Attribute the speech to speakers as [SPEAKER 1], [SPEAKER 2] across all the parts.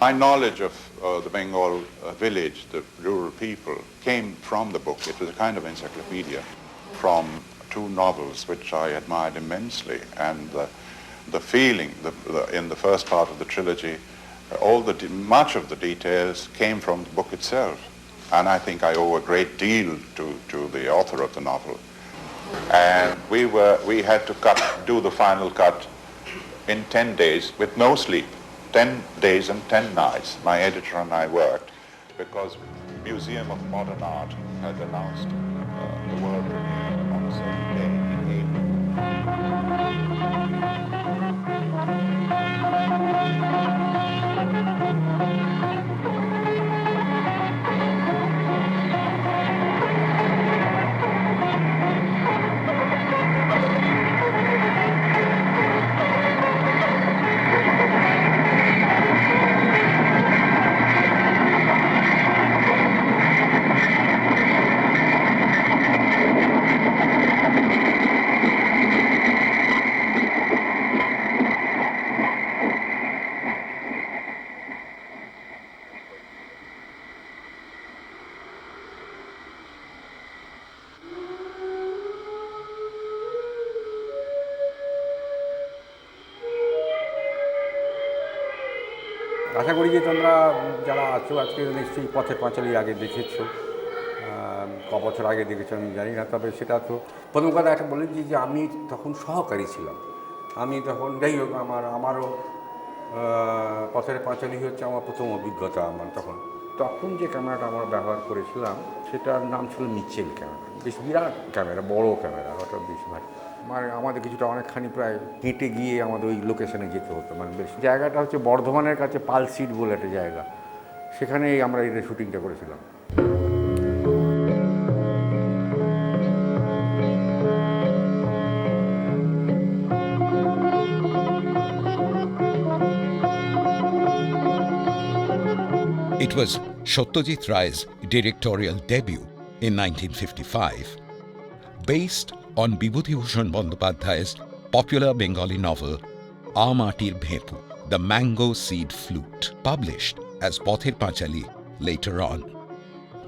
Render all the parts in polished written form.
[SPEAKER 1] My knowledge of the Bengal village, the rural people, came from the book. It was a kind of encyclopedia from two novels which I admired immensely, and the feeling in the first part of the trilogy, much of the details came from the book itself, and I think I owe a great deal to the author of the novel. And we had to do the final cut in 10 days with no sleep. 10 days and 10 nights, my editor and I worked, because Museum of Modern Art had announced the world premiere on a certain day in April.
[SPEAKER 2] আশা করি যে তোমরা যারা আছো আজকে নিশ্চয়ই পথের পাঁচালী আগে দেখেছো, ক বছর আগে দেখেছো আমি জানি না, তবে সেটা তো প্রথম কথা একটা বলে দিই যে আমি তখন সহকারী ছিলাম। আমি তখন যাই হোক আমারও পথের পাঁচালী হচ্ছে আমার প্রথম অভিজ্ঞতা। আমার তখন যে ক্যামেরাটা আমরা ব্যবহার করেছিলাম সেটার নাম ছিল মিচেল ক্যামেরা, বেশ বিরাট ক্যামেরা, বড় ক্যামেরা, ওটা বেশ ভারী। আমাদের কিছুটা অনেকখানি প্রায় হেঁটে গিয়ে আমাদের ওই লোকেশনে যেতে হতো। মানে বেশ জায়গাটা হচ্ছে বর্ধমানের কাছে পালসিট বলে একটা জায়গা, সেখানেই আমরা এই শুটিংটা করেছিলাম।
[SPEAKER 3] It was Satyajit Ray's directorial debut in 1955. Based on Bibhutibhushan Bandyopadhyay's popular Bengali novel Amatir Bhepu, The Mango Seed Flute, published as Pather Panchali later on.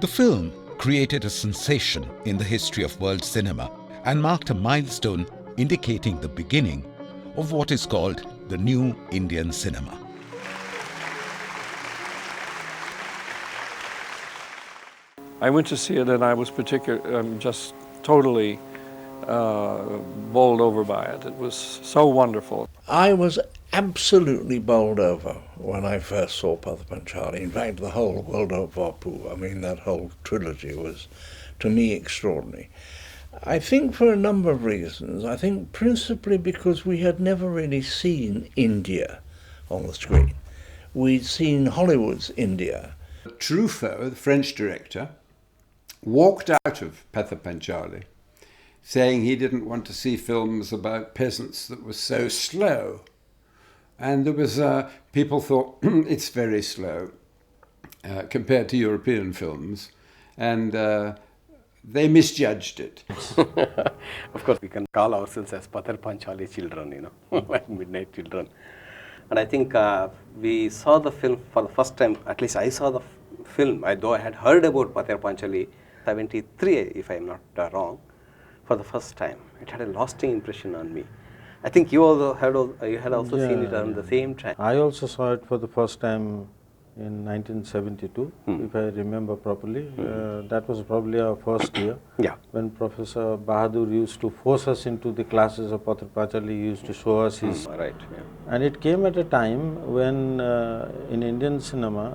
[SPEAKER 3] The film created a sensation in the history of world cinema and marked a milestone indicating the beginning of what is called the new Indian cinema.
[SPEAKER 4] I went to see it and I was just totally bowled over by it. It was so wonderful.
[SPEAKER 5] I was absolutely bowled over when I first saw Pather Panchali. In fact, the whole World of Vapu, I mean, that whole trilogy was, to me, extraordinary. I think for a number of reasons. I think principally because we had never really seen India on the screen. We'd seen Hollywood's India.
[SPEAKER 6] Truffaut, the French director, walked out of Pather Panchali saying he didn't want to see films about peasants that were so slow. And there was, people thought it's very slow compared to European films, and they misjudged it.
[SPEAKER 7] Of course, we can call ourselves as Pather Panchali children, like midnight children. And I think we saw the film for the first time, at least I saw the film, though I had heard about Pather Panchali 73, if I am not wrong, for the first time. It had a lasting impression on me. I think you had also seen it around the same time.
[SPEAKER 8] I also saw it for the first time in 1972, if I remember properly. That was probably our first year, when Professor Bahadur used to force us into the classes of Pather Panchali. He used to show us his...
[SPEAKER 7] Right, yeah.
[SPEAKER 8] And it came at a time when in Indian cinema,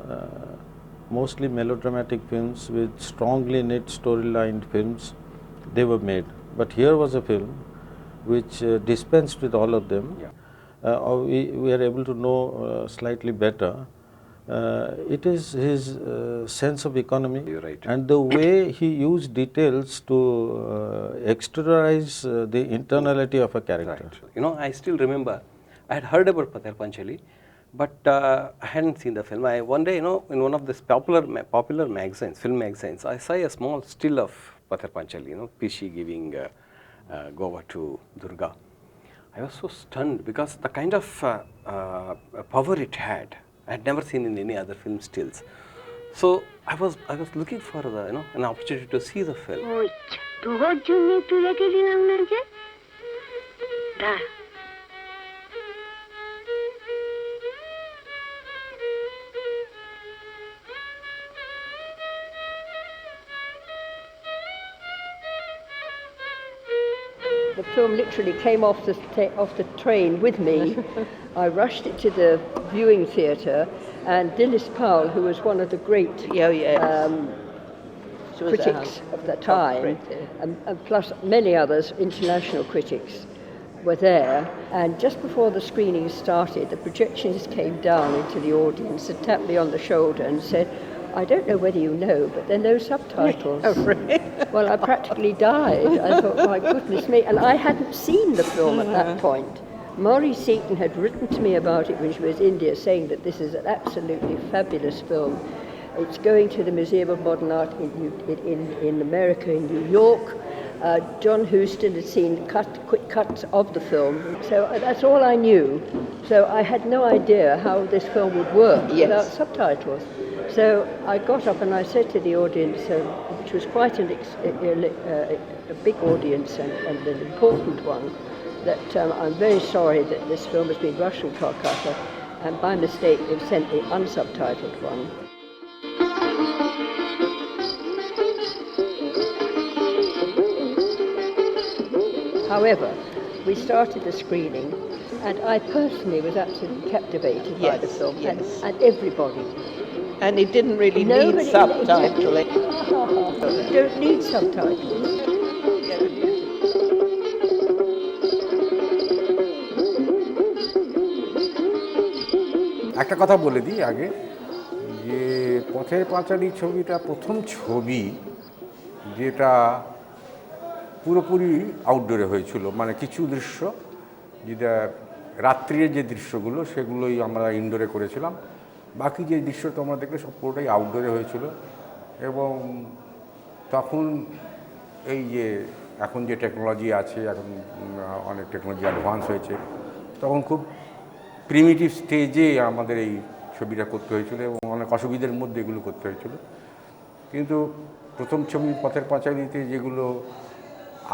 [SPEAKER 8] mostly melodramatic films with strongly knit story-lined films, they were made. But here was a film which dispensed with all of them. We are able to know slightly better. It is his sense of economy.
[SPEAKER 7] You're right.
[SPEAKER 8] And the way he used details to exteriorize the internality of a character.
[SPEAKER 7] Right. I still remember, I had heard about Pather Panchali, but I hadn't seen the film. One day, in one of these popular magazines, film magazines, I saw a small still of Pather Panchali, Pishi giving Goa to Durga. I was so stunned because the kind of power it had. I had never seen in any other film stills. So I was looking for an opportunity to see the film.
[SPEAKER 9] The film literally came off the train with me. I rushed it to the viewing theatre, and Dilys Powell, who was one of the great critics of the time, and plus many others, international critics, were there. And just before the screening started, the projectionist came down into the audience and tapped me on the shoulder and said, "I don't know whether you know, but there are no subtitles."
[SPEAKER 10] Oh, really?
[SPEAKER 9] Well, I practically died. I thought, my goodness me. And I hadn't seen the film at that point. Maurice Seaton had written to me about it when she was in India, saying that this is an absolutely fabulous film. It's going to the Museum of Modern Art in America, in New York. John Huston had seen quick cuts of the film. So that's all I knew. So I had no idea how this film would work without subtitles. So I got up and I said to the audience, which was quite a big audience and an important one, that I'm very sorry that this film has been rushed from Calcutta, and by mistake they've sent the unsubtitled one. However, we started the screening, and I personally was absolutely captivated by the film, and everybody.
[SPEAKER 10] And it didn't really need subtitling.
[SPEAKER 9] You don't need subtitles.
[SPEAKER 2] একটা কথা বলে দিই আগে, যে পথের পাঁচালী ছবিটা প্রথম ছবি যেটা পুরোপুরি আউটডোরে হয়েছিল, মানে কিছু দৃশ্য যেটা রাত্রির যে দৃশ্যগুলো সেগুলোই আমরা ইনডোরে করেছিলাম, বাকি যে দৃশ্য তোমরা দেখলে সব পুরোটাই আউটডোরে হয়েছিল। এবং তখন এই যে এখন যে টেকনোলজি আছে, এখন অনেক টেকনোলজি অ্যাডভান্স হয়েছে, তখন খুব প্রিমিটিভ স্টেজে আমাদের এই ছবিটা করতে হয়েছিল এবং অনেক অসুবিধার মধ্যে এগুলো করতে হয়েছিল। কিন্তু প্রথম ছবি পথের পাঁচালীতে যেগুলো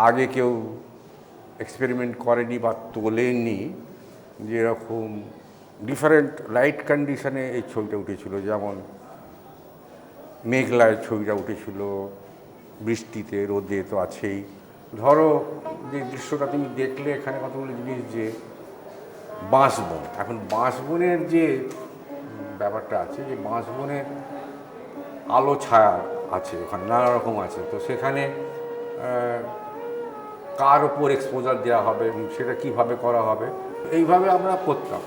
[SPEAKER 2] আগে কেউ এক্সপেরিমেন্ট করেনি বা তোলেনি, যেরকম ডিফারেন্ট লাইট কন্ডিশনে এই ছবিটা উঠেছিল, যেমন মেঘলায় ছবিটা উঠেছিল, বৃষ্টিতে, রোদে তো আছেই। ধরো যে দৃশ্যটা তুমি দেখলে, এখানে কতগুলো জিনিস, যে বাঁশবন, এখন বাঁশবনের যে ব্যাপারটা আছে, যে বাঁশবনের আলো ছায়া আছে, ওখানে নানা রকম আছে, তো সেখানে কার ওপর এক্সপোজার দেওয়া হবে, সেটা কীভাবে করা হবে, এইভাবে আমরা করতাম।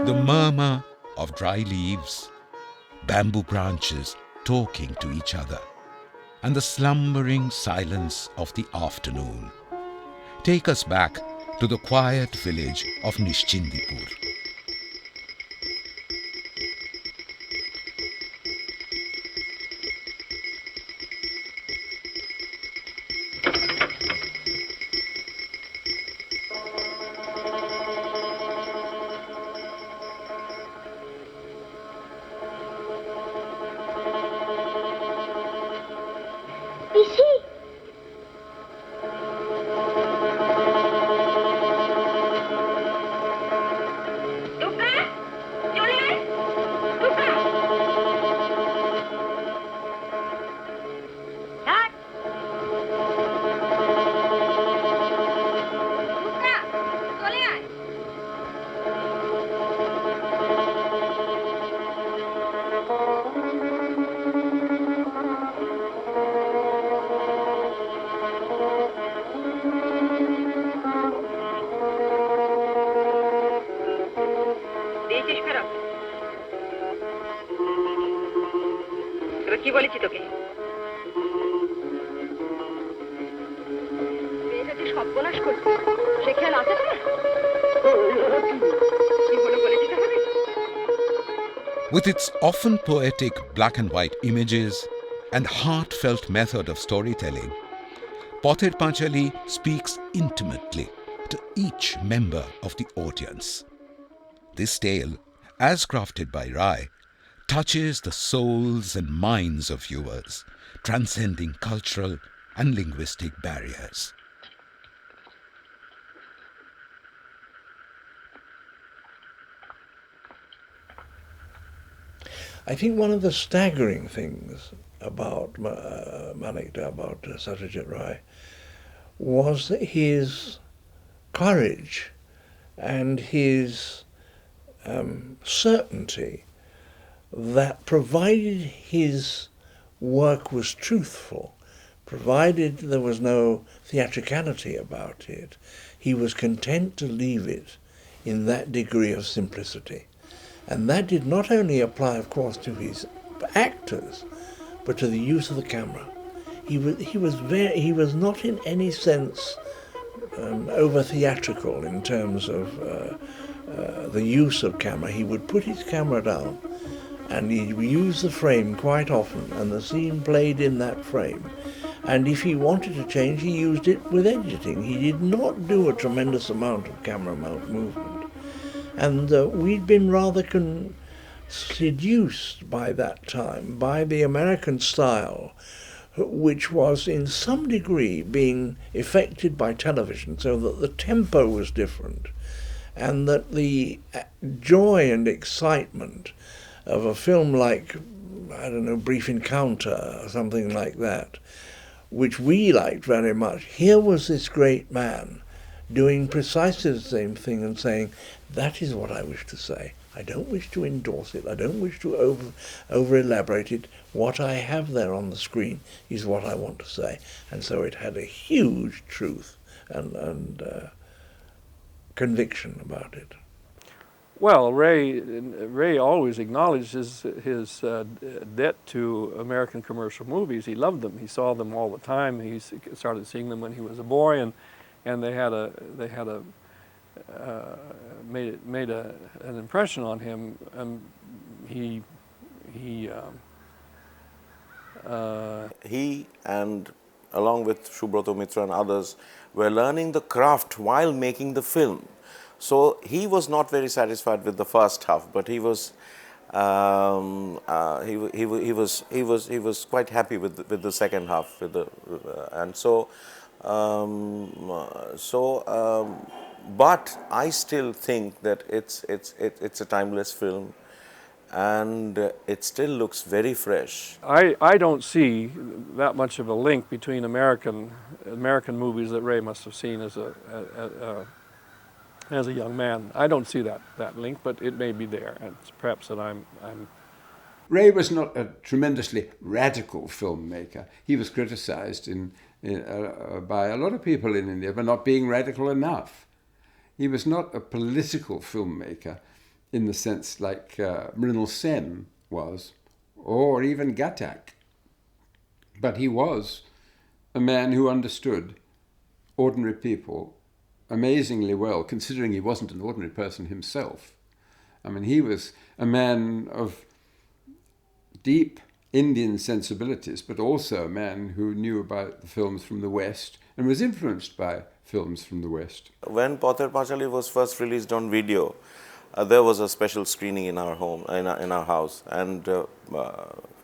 [SPEAKER 3] The murmur of dry leaves, bamboo branches talking to each other, and the slumbering silence of the afternoon take us back to the quiet village of Nishchindipur.
[SPEAKER 11] কি বলেছি তোকে? মেয়েটা যে সর্বনাশ করছে, সে খেয়াল আছে তোমার? কি হলো বলেছি তাহলে?
[SPEAKER 3] With its often poetic black and white images and heartfelt method of storytelling, Pather Panchali speaks intimately after each member of the audience. This tale, as crafted by Ray, touches the souls and minds of viewers, transcending cultural and linguistic barriers.
[SPEAKER 5] I think one of the staggering things about about Satyajit Ray was his courage and his certainty that provided his work was truthful, provided there was no theatricality about it, he was content to leave it in that degree of simplicity. And that did not only apply, of course, to his actors, but to the use of the camera. He was not in any sense over theatrical in terms of the use of camera. He would put his camera down, and he would use the frame quite often, and the scene played in that frame. And if he wanted to change, he used it with editing. He did not do a tremendous amount of camera movement. And we'd been rather seduced by that time by the American style, which was in some degree being affected by television, so that the tempo was different, and that the joy and excitement of a film like, I don't know, Brief Encounter or something like that, which we liked very much, here was this great man doing precisely the same thing and saying, that is what I wish to say. I don't wish to endorse it. I don't wish to over-elaborate it. What I have there on the screen is what I want to say. And so it had a huge truth and conviction about it.
[SPEAKER 4] Well, Ray always acknowledged his debt to American commercial movies. He loved them. He saw them all the time. He started seeing them when he was a boy, and they made an impression on him. He
[SPEAKER 12] and along with Subroto Mitra and others were learning the craft while making the film. So he was not very satisfied with the first half, but he was quite happy with the second half. But I still think that it's a timeless film, and it still looks very fresh.
[SPEAKER 4] I don't see that much of a link between American movies that Ray must have seen as a young man. I don't see that link, but it may be there, and perhaps that I'm.
[SPEAKER 6] Ray was not a tremendously radical filmmaker. He was criticized by a lot of people in India for not being radical enough. He was not a political filmmaker in the sense like Mrinal Sen was, or even Ghatak. But he was a man who understood ordinary people amazingly well, considering he wasn't an ordinary person himself. I mean, he was a man of deep Indian sensibilities, but also a man who knew about the films from the West and was influenced by films from the West.
[SPEAKER 12] When Panchali was first released on video, there was a special screening in our home, in our house, and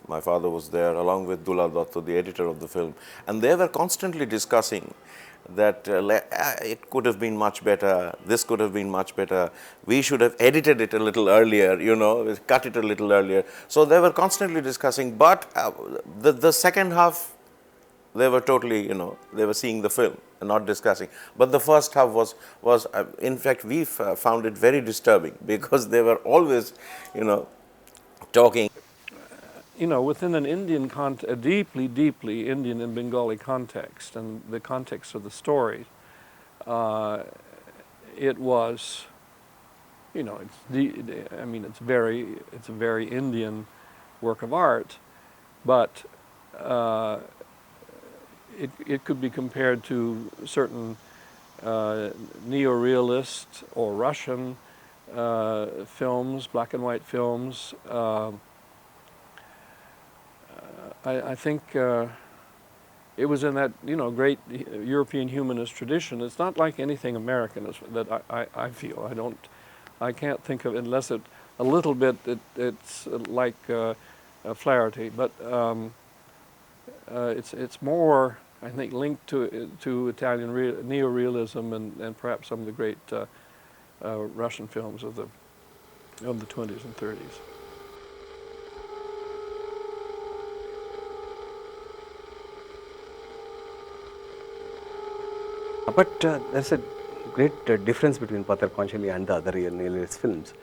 [SPEAKER 12] my father was there along with Dulal Datta, the editor of the film, and they were constantly discussing that it could have been much better, this could have been much better, we should have edited it a little earlier, cut it a little earlier. So they were constantly discussing, but the second half, they were totally, they were seeing the film and not discussing. But the first half was in fact, we found it very disturbing because they were always, talking.
[SPEAKER 4] Within an Indian a deeply Indian and Bengali context, and the context of the story, it was, it's a very Indian work of art, but it could be compared to certain neo-realist or Russian films, black and white films. I think it was in that, you know, great European humanist tradition. It's not like anything American that I feel. I can't think of, unless a little bit, it's like Flaherty, but it's more, I think, linked to Italian neorealism and perhaps some of the great Russian films of the 20s and 30s.
[SPEAKER 7] But there's a great difference between Pather Panchali and the other neorealist films,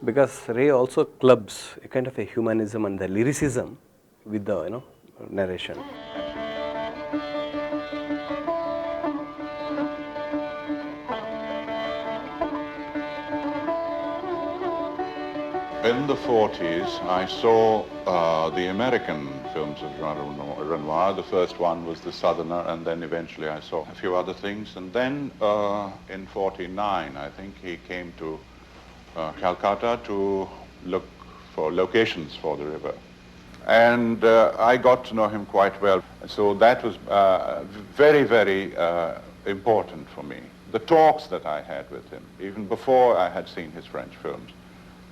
[SPEAKER 7] because Ray also clubs a kind of a humanism and the lyricism with the narration.
[SPEAKER 1] In the 40s, I saw the American films of Jean Renoir. The first one was The Southerner, and then eventually I saw a few other things. And then in 49, I think he came to Calcutta to look for locations for the river. And I got to know him quite well. So that was very, very important for me. The talks that I had with him, even before I had seen his French films,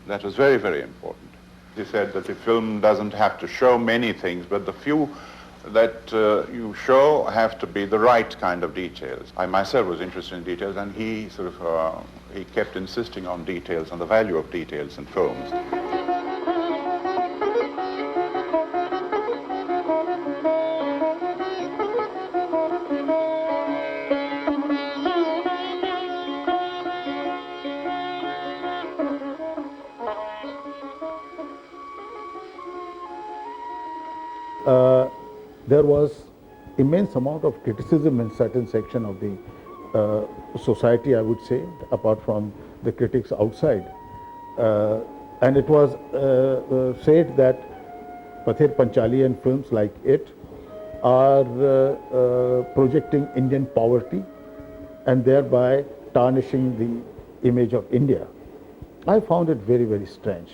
[SPEAKER 1] that was very, very important. He said that the film doesn't have to show many things, but the few that you show have to be the right kind of details. I myself was interested in details, and he he kept insisting on details, on the value of details in films.
[SPEAKER 13] There was immense amount of criticism in certain section of the society, I would say, apart from the critics outside. And it was said that Pather Panchali and films like it are projecting Indian poverty and thereby tarnishing the image of India. I found it very, very strange,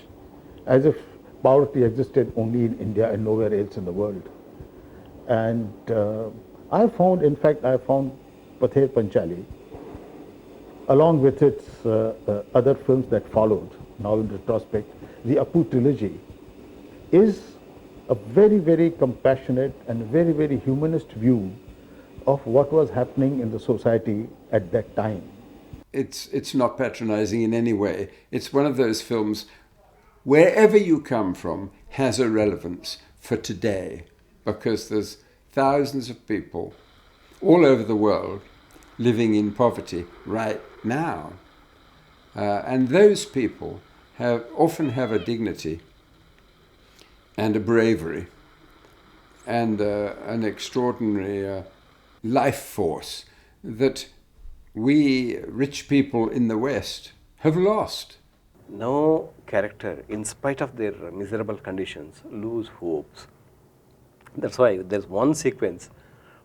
[SPEAKER 13] as if poverty existed only in India and nowhere else in the world. And I found Pather Panchali, along with its other films that followed, now in retrospect, the Apu trilogy, is a very, very compassionate and very, very humanist view of what was happening in the society at that time.
[SPEAKER 6] It's not patronizing in any way. It's one of those films, wherever you come from, has a relevance for today, because there's thousands of people all over the world living in poverty right now. And those people often have a dignity and a bravery and an extraordinary life force that we rich people in the West have lost.
[SPEAKER 7] No character, in spite of their miserable conditions, lose hopes. That's why there's one sequence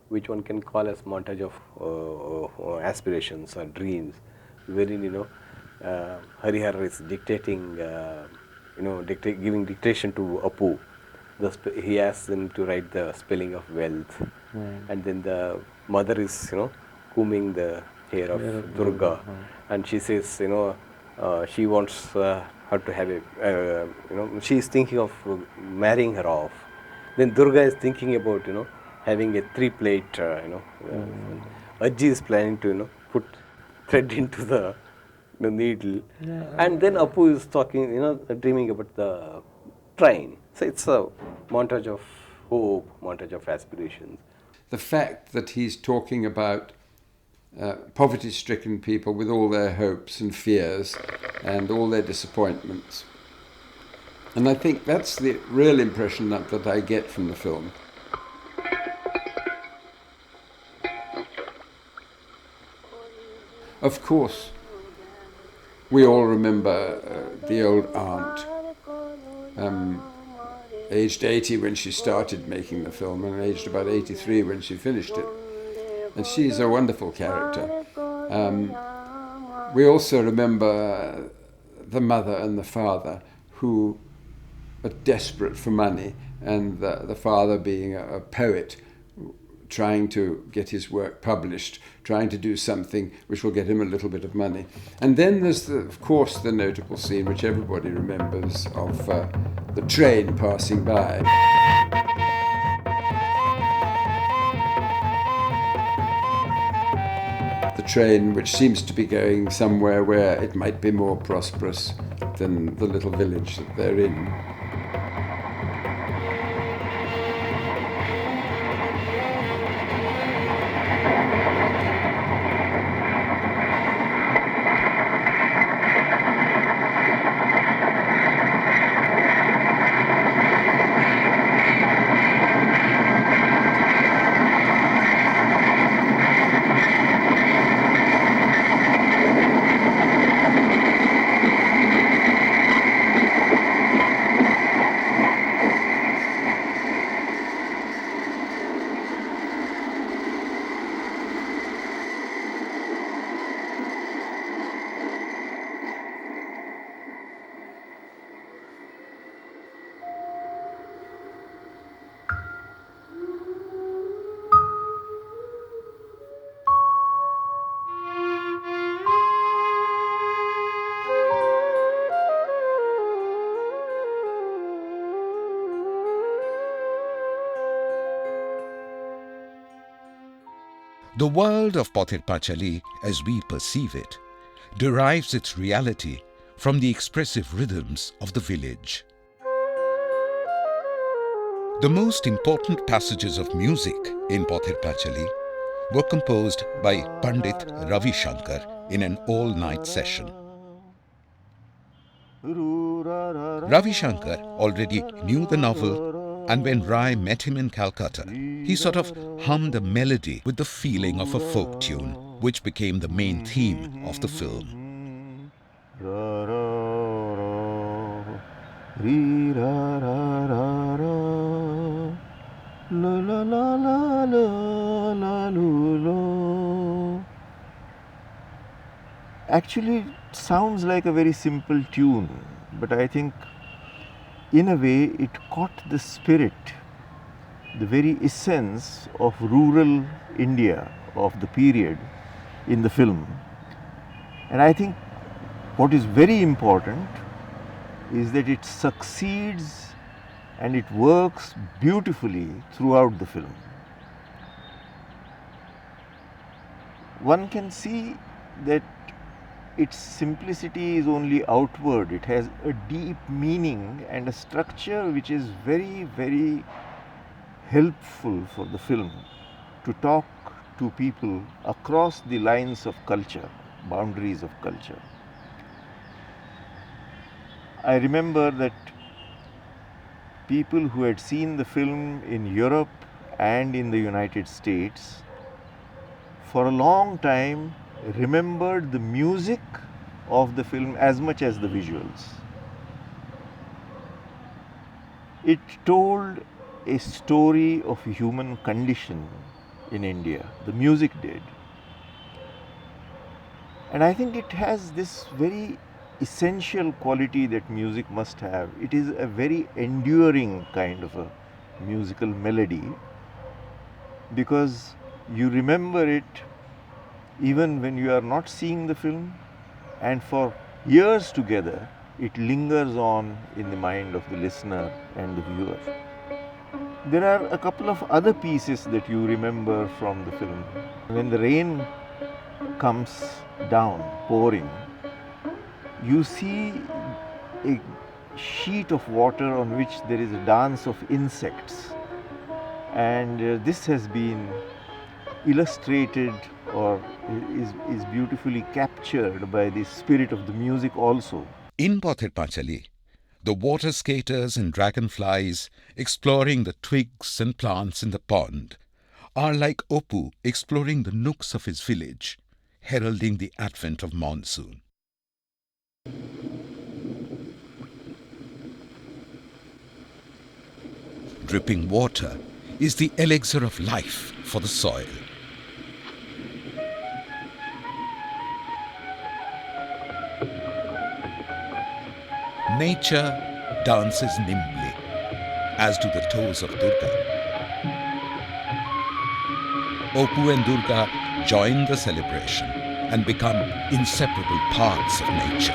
[SPEAKER 7] which one can call as montage of aspirations or dreams, wherein Harihar is dictating, giving dictation to Apu. He asks him to write the spelling of wealth, and then the mother is combing the hair of Durga, and she says she wants her to have a she is thinking of marrying her off. Then Durga is thinking about having a 3-plate. Ajji is planning to put thread into the needle, and then Apu is talking, dreaming about the train. So it's a montage of hope, montage of aspirations.
[SPEAKER 6] The fact that he's talking about poverty-stricken people with all their hopes and fears and all their disappointments. And I think that's the real impression that I get from the film. Of course, we all remember the old aunt, aged 80 when she started making the film and aged about 83 when she finished it. And she's a wonderful character. We also remember the mother and the father who are desperate for money, and the father being a poet trying to get his work published, trying to do something which will get him a little bit of money. And then there's, of course, the notable scene, which everybody remembers, of the train passing by. The train which seems to be going somewhere where it might be more prosperous than the little village that they're in.
[SPEAKER 3] The world of Pather Panchali, as we perceive it, derives its reality from the expressive rhythms of the village. The most important passages of music in Pather Panchali were composed by Pandit Ravi Shankar in an all-night session. Ravi Shankar already knew the novel, and when Ray met him in Calcutta, he sort of hummed a melody with the feeling of a folk tune, which became the main theme of the film.
[SPEAKER 13] Actually, it sounds like a very simple tune, but I think in a way it caught the spirit, the very essence of rural India of the period in the film. And I think what is very important is that it succeeds and it works beautifully throughout the film. One can see that its simplicity is only outward. It has a deep meaning and a structure which is very, very helpful for the film to talk to people across the lines of culture, boundaries of culture. I remember that people who had seen the film in Europe and in the United States for a long time remembered the music of the film as much as the visuals. It told a story of human condition in India. The music did. And I think it has this very essential quality that music must have. It is a very enduring kind of a musical melody because you remember it even when you are not seeing the film, and for years together it lingers on in the mind of the listener and the viewer. There are a couple of other pieces that you remember from the film. When the rain comes down, pouring, you see a sheet of water on which there is a dance of insects, and this has been illustrated or is beautifully captured by the spirit of the music also.
[SPEAKER 3] In Pather Panchali, the water skaters and dragonflies exploring the twigs and plants in the pond are like Opu exploring the nooks of his village, heralding the advent of monsoon. Dripping water is the elixir of life for the soil. Nature dances nimbly, as do the toes of Durga. Opu and Durga join the celebration and become inseparable parts of nature.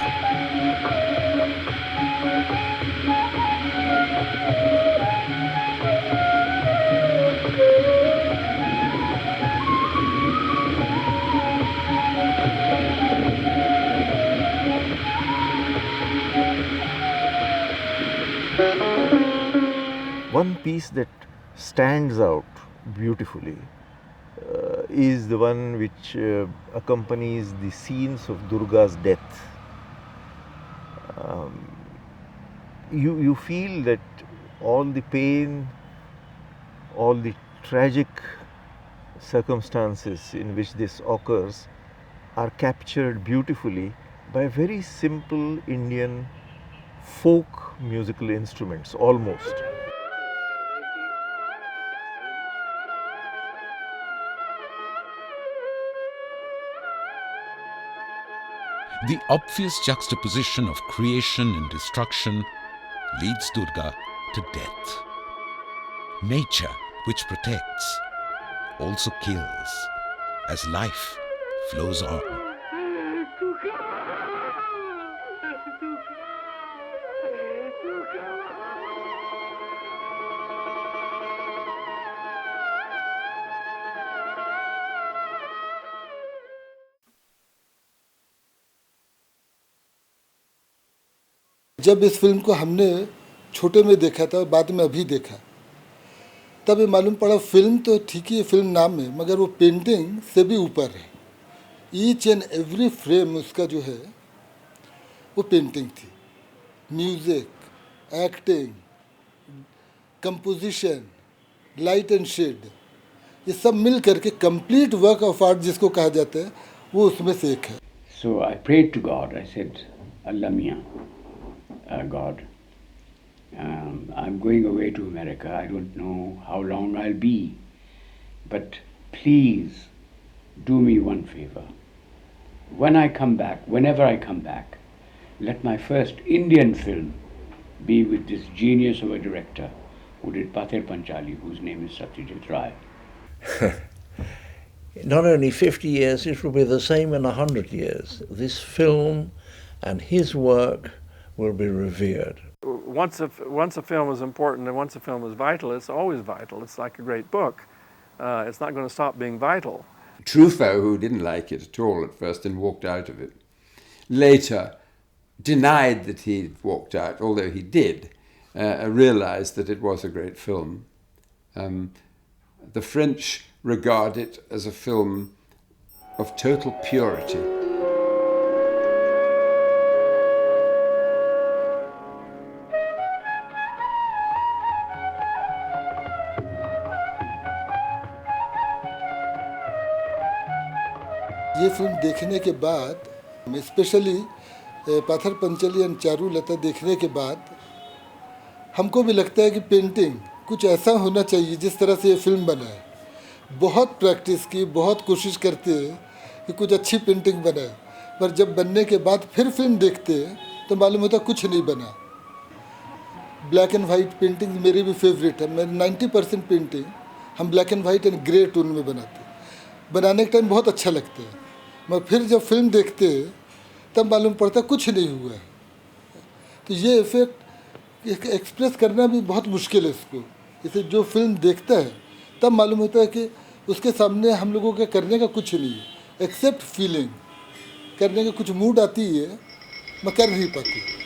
[SPEAKER 14] One piece that stands out beautifully is the one which accompanies the scenes of Durga's death. You feel that all the pain, all the tragic circumstances in which this occurs are captured beautifully by very simple Indian folk musical instruments almost.
[SPEAKER 3] The obvious juxtaposition of creation and destruction leads Durga to death. Nature, which protects, also kills as life flows on.
[SPEAKER 15] जब इस film को हमने छोटे में देखा था और बाद में अभी देखा, तब ये मालूम पड़ा फिल्म तो ठीक ही है, फिल्म नाम है, मगर वो पेंटिंग से भी ऊपर है. ईच एंड एवरी फ्रेम उसका जो है वो पेंटिंग थी. Music, acting, composition, light and shade, ये सब मिल करके कंप्लीट वर्क ऑफ आर्ट जिसको कहा जाता है, वो उसमें से एक है.
[SPEAKER 16] So I prayed to God. I said, Allah Mia, God, I'm going away to America. I don't know how long I'll be, but please do me one favor. When I come back, whenever I come back, let my first Indian film be with this genius of a director who did Panchali, whose name is Satyajit Ray.
[SPEAKER 5] Not only 50 years, it will be the same in 100 years. This film and his work will be revered.
[SPEAKER 4] Once a film is important and once a film is vital, it's always vital. It's like a great book. It's not going to stop being vital.
[SPEAKER 6] Truffaut, who didn't like it at all at first and walked out of it, later denied that he'd walked out, although he did, realized that it was a great film. The French regard it as a film of total purity.
[SPEAKER 15] ये film देखने के बाद, specially पाथर Panchli and Charu लता देखने के बाद, हमको भी लगता है कि पेंटिंग कुछ ऐसा होना चाहिए जिस तरह से ये फिल्म बना है. बहुत प्रैक्टिस की, बहुत कोशिश करते हैं कि कुछ अच्छी पेंटिंग बनाए, पर जब बनने के बाद फिर फिल्म देखते हैं तो मालूम होता कुछ नहीं बना. ब्लैक एंड वाइट पेंटिंग मेरी भी फेवरेट है. मैं 90% पेंटिंग हम black and white and grey tone में बनाते हैं. बनाने के टाइम बहुत अच्छा लगता है, मगर फिर जब फिल्म देखते हैं तब मालूम पड़ता कुछ नहीं हुआ है. तो ये इफेक्ट एक्सप्रेस करना भी बहुत मुश्किल है इसको. इसे जो फिल्म देखता है तब मालूम होता है कि उसके सामने हम लोगों के करने का कुछ नहीं है, एक्सेप्ट फीलिंग. करने का कुछ मूड आती है, मैं कर नहीं पाती.